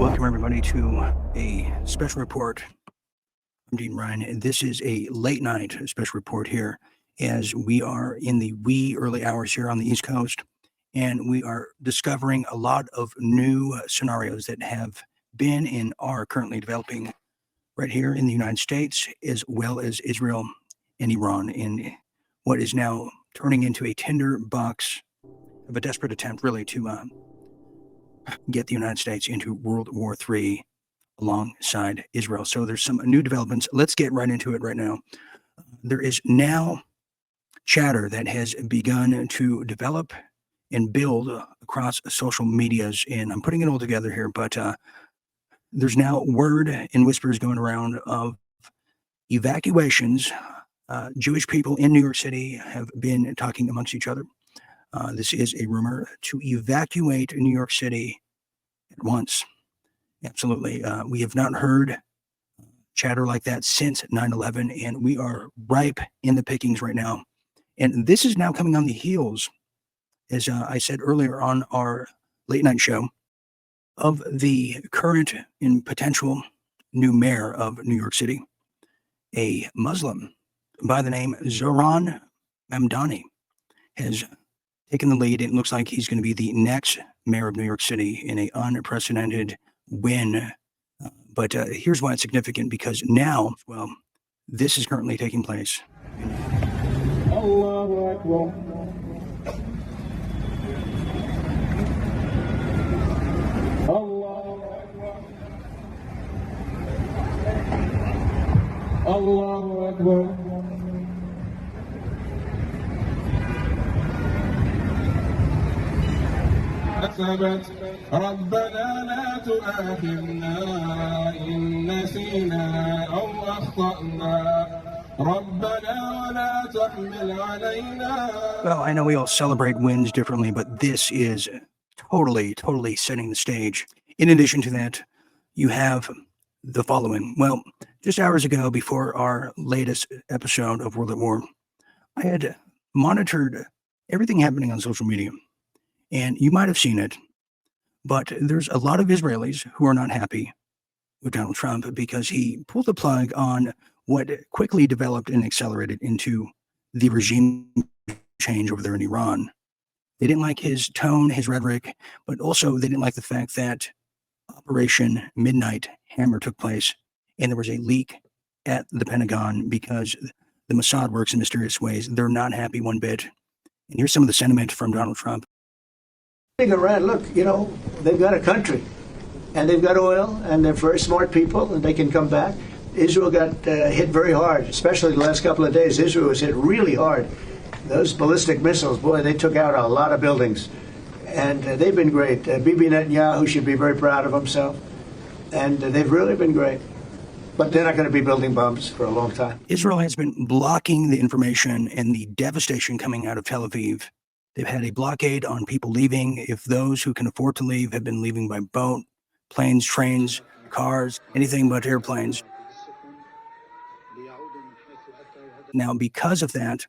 Welcome, everybody, to a special report. I'm Dean Ryan, and this is a late night special report here as we are in the wee early hours here on the East Coast, and we are discovering a lot of new scenarios that have been and are currently developing right here in the United States, as well as Israel and Iran, in what is now turning into a tinderbox of a desperate attempt, really, to get the United States into World War III alongside Israel. So there's some new developments. Let's get right into it right now. There is now chatter that has begun to develop and build across social medias, and I'm putting it all together here, but there's now word and whispers going around of evacuations. Jewish people in New York City have been talking amongst each other. This is a rumor to evacuate New York City at once. Absolutely. We have not heard chatter like that since 9/11, and we are ripe in the pickings right now. And this is now coming on the heels, as I said earlier on our late night show, of the current and potential new mayor of New York City, a Muslim by the name Zohran Mamdani, has taken the lead. It looks like he's going to be the next mayor of New York City in an unprecedented win. But here's why it's significant, because now, well, this is currently taking place. Allahu Akbar. Allahu Akbar. Allahu Akbar. كسبت ربنا لا تؤاخذنا إن نسينا أو أخطأنا ربنا ولا تحمل علينا. Well, I know we all celebrate wins differently, but this is totally setting the stage. In addition to that, you have the following. Well, just hours ago, before our latest episode of World at War, I had monitored everything happening on social media. And you might have seen it, but there's a lot of Israelis who are not happy with Donald Trump because he pulled the plug on what quickly developed and accelerated into the regime change over there in Iran. They didn't like his tone, his rhetoric, but also they didn't like the fact that Operation Midnight Hammer took place and there was a leak at the Pentagon because the Mossad works in mysterious ways. They're not happy one bit. And here's some of the sentiment from Donald Trump. Iran, look, they've got a country, and they've got oil, and they're very smart people, and they can come back. Israel got hit very hard, especially the last couple of days. Israel was hit really hard. Those ballistic missiles, boy, they took out a lot of buildings, and they've been great. Bibi Netanyahu should be very proud of himself, and they've really been great. But they're not going to be building bombs for a long time. Israel has been blocking the information and the devastation coming out of Tel Aviv. They've had a blockade on people leaving. If those who can afford to leave have been leaving by boat, planes, trains, cars, anything but airplanes. Now, because of that,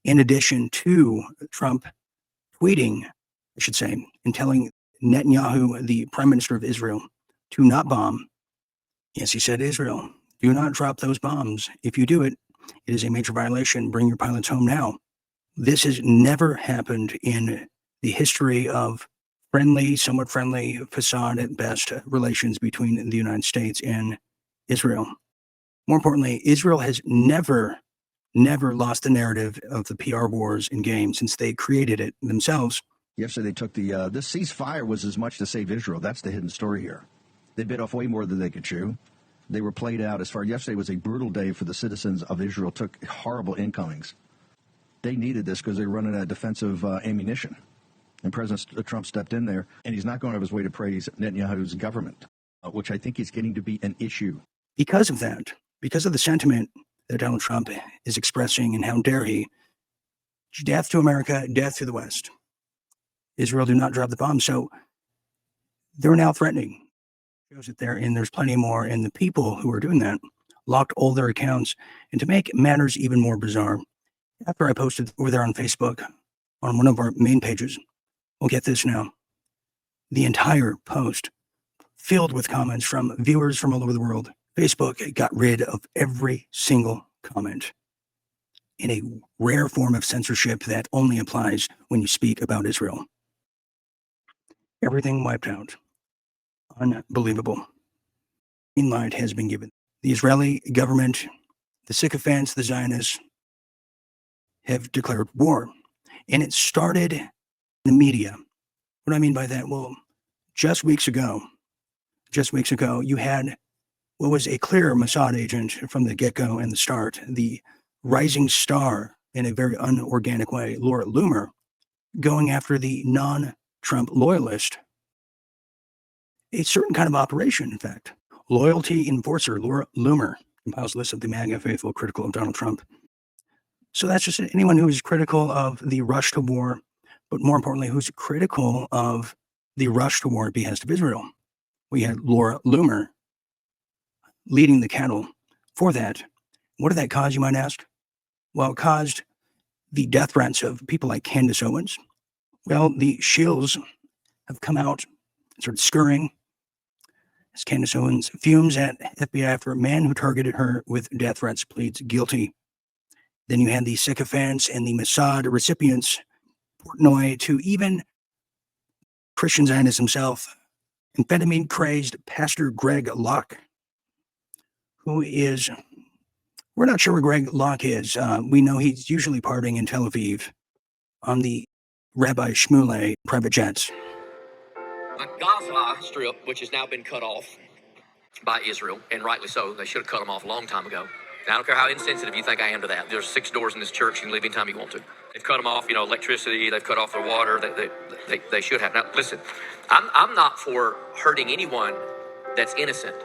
in addition to Trump tweeting, I should say, and telling Netanyahu, the prime minister of Israel, to not bomb. Yes, he said, Israel, do not drop those bombs. If you do it, it is a major violation. Bring your pilots home now. This has never happened in the history of somewhat friendly, facade at best, relations between the United States and Israel. More importantly, Israel has never lost the narrative of the PR wars in game since they created it themselves. Yesterday they took this ceasefire was as much to save Israel. That's the hidden story here. They bit off way more than they could chew. They were played out yesterday was a brutal day for the citizens of Israel, took horrible incomings. They needed this because they were running out of defensive ammunition. And President Trump stepped in there, and he's not going out of his way to praise Netanyahu's government, which I think is getting to be an issue. Because of that, because of the sentiment that Donald Trump is expressing, and how dare he, death to America, death to the West. Israel, do not drop the bomb. So they're now threatening. Shows it there, and there's plenty more. And the people who are doing that locked all their accounts. And to make matters even more bizarre, after I posted over there on Facebook on one of our main pages, well, get this now. The entire post filled with comments from viewers from all over the world. Facebook got rid of every single comment in a rare form of censorship that only applies when you speak about Israel. Everything wiped out. Unbelievable. Green light has been given. The Israeli government, the sycophants, the Zionists, have declared war. And it started in the media. What do I mean by that? Well, just weeks ago, you had what was a clear Mossad agent from the get-go and the start, the rising star in a very unorganic way, Laura Loomer, going after the non-Trump loyalist. A certain kind of operation, in fact. Loyalty enforcer Laura Loomer compiles a list of the MAGA faithful critical of Donald Trump. So that's just anyone who is critical of the rush to war, but more importantly, who's critical of the rush to war at behest of Israel. We had Laura Loomer leading the cattle for that. What did that cause, you might ask? Well, it caused the death threats of people like Candace Owens. Well, the shills have come out, started scurrying as Candace Owens fumes at FBI after a man who targeted her with death threats pleads guilty. Then you had the sycophants and the Mossad recipients, Portnoy, to even Christian Zionist himself, amphetamine-crazed Pastor Greg Locke, who is, we're not sure where Greg Locke is. We know he's usually partying in Tel Aviv on the Rabbi Shmuley private jets. Gaza Strip, which has now been cut off by Israel, and rightly so. They should have cut them off a long time ago. And I don't care how insensitive you think I am to that. There's 6 doors in this church. You can leave anytime you want to. They've cut them off, electricity. They've cut off their water. They should have. Now, listen, I'm not for hurting anyone that's innocent.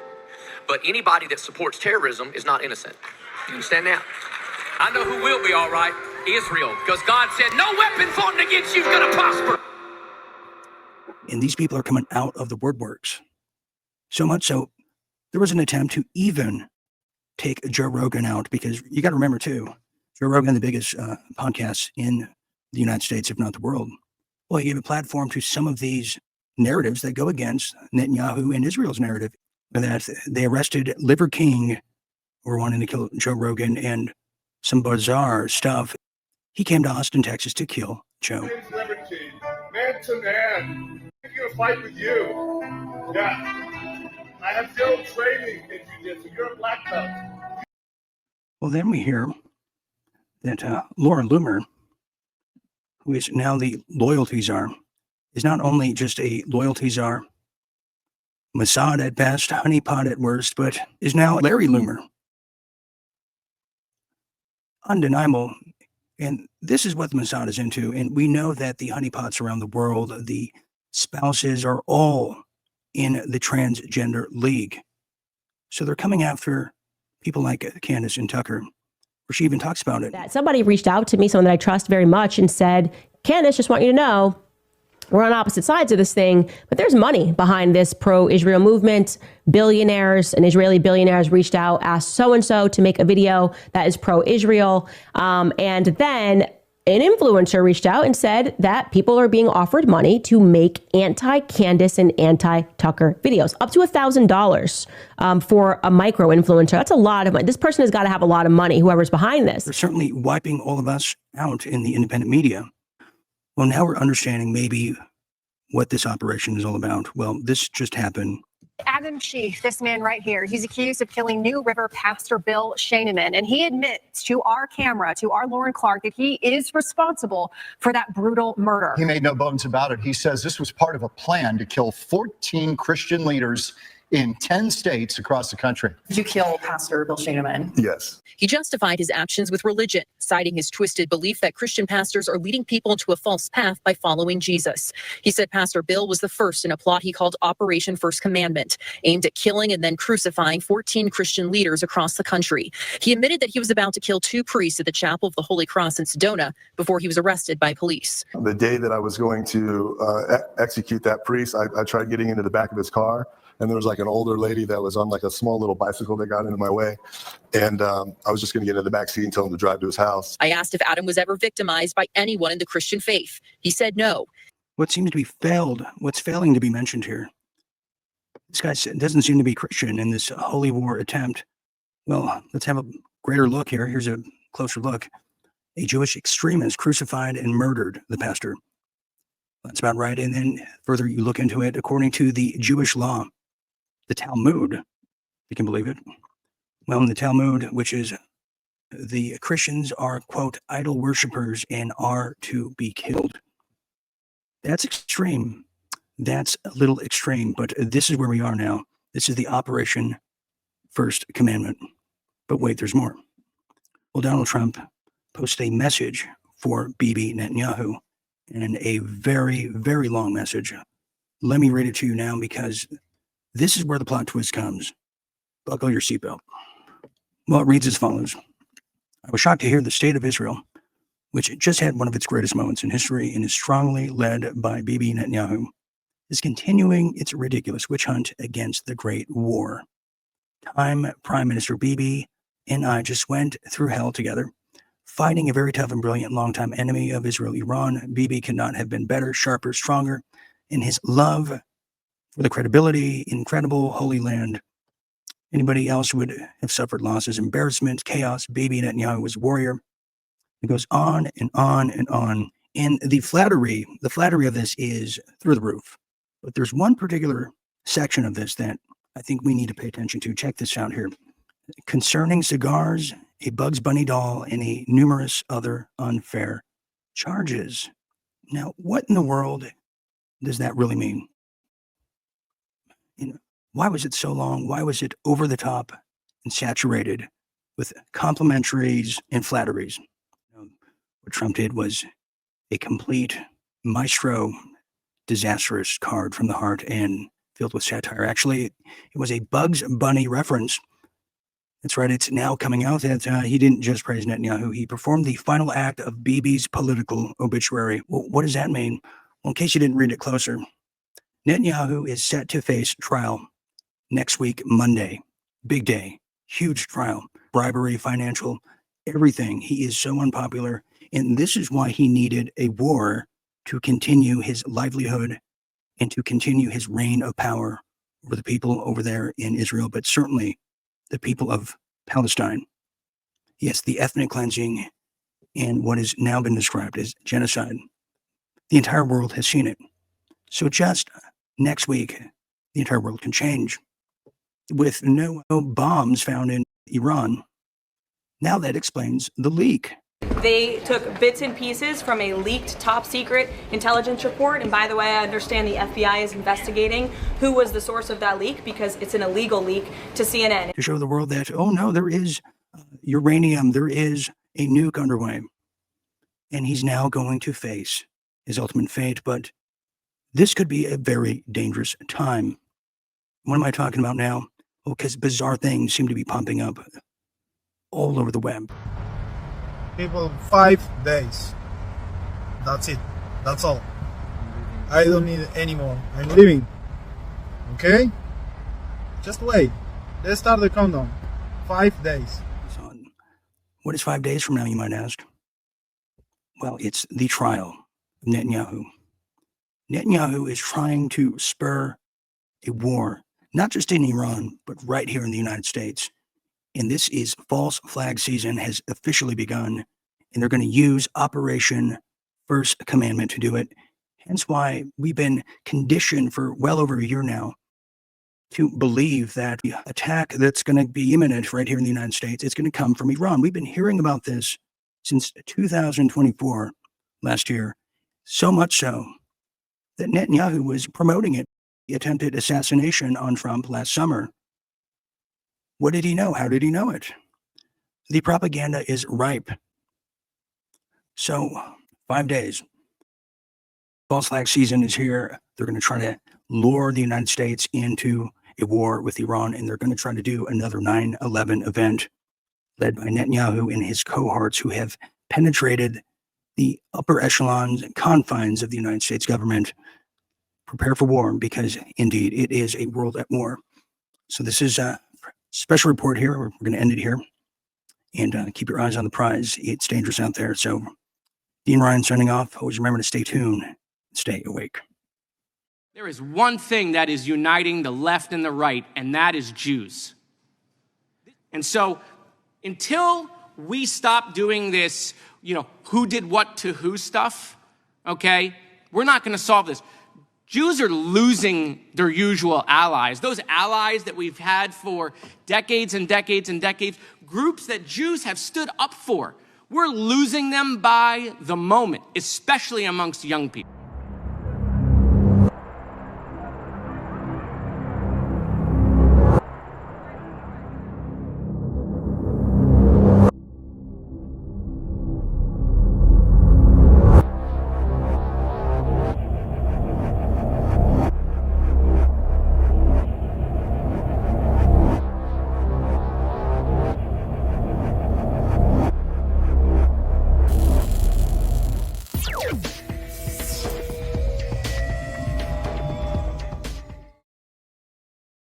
But anybody that supports terrorism is not innocent. You understand that? I know who will be all right. Israel. Because God said, no weapon formed against you is going to prosper. And these people are coming out of the woodworks. So much so, there was an attempt to even take Joe Rogan out, because you got to remember too, Joe Rogan, the biggest podcast in the United States, if not the world. Well, he gave a platform to some of these narratives that go against Netanyahu and Israel's narrative, that they arrested Liver King, who were wanting to kill Joe Rogan, and some bizarre stuff. He came to Austin, Texas to kill Joe. Liver King, man to man. I'm going to fight with you. Yeah. I have zero training in jiu-jitsu. You're a black belt. Well, then we hear that Laura Loomer, who is now the loyalty czar, is not only just a loyalty czar, Mossad at best, honeypot at worst, but is now Larry Loomer. Undeniable. And this is what the Mossad is into. And we know that the honeypots around the world, the spouses, are all in the transgender league. So they're coming after people like Candace and Tucker, where she even talks about it. That somebody reached out to me, someone that I trust very much, and said, Candace, just want you to know, we're on opposite sides of this thing, but there's money behind this pro-Israel movement. Billionaires and Israeli billionaires reached out, asked so-and-so to make a video that is pro-Israel. And then an influencer reached out and said that people are being offered money to make anti-Candace and anti-Tucker videos, up to $1,000 for a micro influencer. That's a lot of money. This person has got to have a lot of money, whoever's behind this. They're certainly wiping all of us out in the independent media. Well, now we're understanding maybe what this operation is all about. Well, this just happened. Adam Schiff, this man right here, he's accused of killing New River pastor Bill Scheineman, and he admits to our camera, to our Lauren Clark, that he is responsible for that brutal murder. He made no bones about it. He says this was part of a plan to kill 14 Christian leaders in 10 states across the country. Did you kill Pastor Bill Scheineman? Yes. He justified his actions with religion, citing his twisted belief that Christian pastors are leading people into a false path by following Jesus. He said Pastor Bill was the first in a plot he called Operation First Commandment, aimed at killing and then crucifying 14 Christian leaders across the country. He admitted that he was about to kill 2 priests at the Chapel of the Holy Cross in Sedona before he was arrested by police. The day that I was going to execute that priest, I tried getting into the back of his car. And there was like an older lady that was on like a small little bicycle that got into my way. And I was just going to get into the back seat and tell him to drive to his house. I asked if Adam was ever victimized by anyone in the Christian faith. He said no. What seems to be what's failing to be mentioned here, This guy doesn't seem to be Christian in this holy war attempt. Well, let's have a greater look here. Here's a closer look. A Jewish extremist crucified and murdered the pastor. That's about right. And then further you look into it, according to the Jewish law, the Talmud, if you can believe it. Well, in the Talmud, which is the Christians are, quote, idol worshippers and are to be killed. That's extreme. That's a little extreme, but this is where we are now. This is the Operation First Commandment. But wait, there's more. Well, Donald Trump posted a message for Bibi Netanyahu, and a very, very long message. Let me read it to you now because this is where the plot twist comes. Buckle your seatbelt. Well, it reads as follows. I was shocked to hear the state of Israel, which just had one of its greatest moments in history and is strongly led by Bibi Netanyahu, is continuing its ridiculous witch hunt against the Great War. Prime Minister Bibi and I just went through hell together, fighting a very tough and brilliant longtime enemy of Israel, Iran. Bibi could not have been better, sharper, stronger in his love for the credibility, incredible Holy Land. Anybody else would have suffered losses, embarrassment, chaos. Bibi Netanyahu was a warrior. It goes on and on and on. And the flattery of this is through the roof. But there's one particular section of this that I think we need to pay attention to. Check this out here. Concerning cigars, a Bugs Bunny doll, and a numerous other unfair charges. Now, what in the world does that really mean? Why was it so long? Why was it over the top and saturated with complimentaries and flatteries? What Trump did was a complete maestro, disastrous card from the heart and filled with satire. Actually, it was a Bugs Bunny reference. That's right. It's now coming out that he didn't just praise Netanyahu. He performed the final act of Bibi's political obituary. Well, what does that mean? Well, in case you didn't read it closer, Netanyahu is set to face trial next week, Monday. Big day, huge trial, bribery, financial, everything. He is so unpopular. And this is why he needed a war to continue his livelihood and to continue his reign of power over the people over there in Israel, but certainly the people of Palestine. Yes, the ethnic cleansing and what has now been described as genocide. The entire world has seen it. So just next week, the entire world can change. With no bombs found in Iran. Now that explains the leak. They took bits and pieces from a leaked top secret intelligence report. And by the way, I understand the FBI is investigating who was the source of that leak because it's an illegal leak to CNN. To show the world that, oh no, there is uranium, there is a nuke underway. And he's now going to face his ultimate fate. But this could be a very dangerous time. What am I talking about now? Well, because bizarre things seem to be popping up all over the web. People, 5 days. That's it. That's all. I don't need it anymore. I'm leaving. Okay? Just wait. Let's start the countdown. 5 days. What is 5 days from now, you might ask? Well, it's the trial of Netanyahu. Netanyahu is trying to spur a war, not just in Iran, but right here in the United States. And this is false flag season has officially begun, and they're going to use Operation First Commandment to do it. Hence why we've been conditioned for well over a year now to believe that the attack that's going to be imminent right here in the United States, it's going to come from Iran. We've been hearing about this since 2024, last year, so much so that Netanyahu was promoting it, the attempted assassination on Trump last summer. What did he know? How did he know it? The propaganda is ripe. So 5 days. False flag season is here. They're going to try to lure the United States into a war with Iran, and they're going to try to do another 9/11 event led by Netanyahu and his cohorts who have penetrated the upper echelons and confines of the United States government. Prepare for war because, indeed, it is a world at war. So this is a special report here. We're going to end it here. And keep your eyes on the prize. It's dangerous out there. So, Dean Ryan signing off. Always remember to stay tuned and stay awake. There is one thing that is uniting the left and the right, and that is Jews. And so until we stop doing this, who did what to who stuff, okay, we're not going to solve this. Jews are losing their usual allies, those allies that we've had for decades and decades and decades, groups that Jews have stood up for. We're losing them by the moment, especially amongst young people.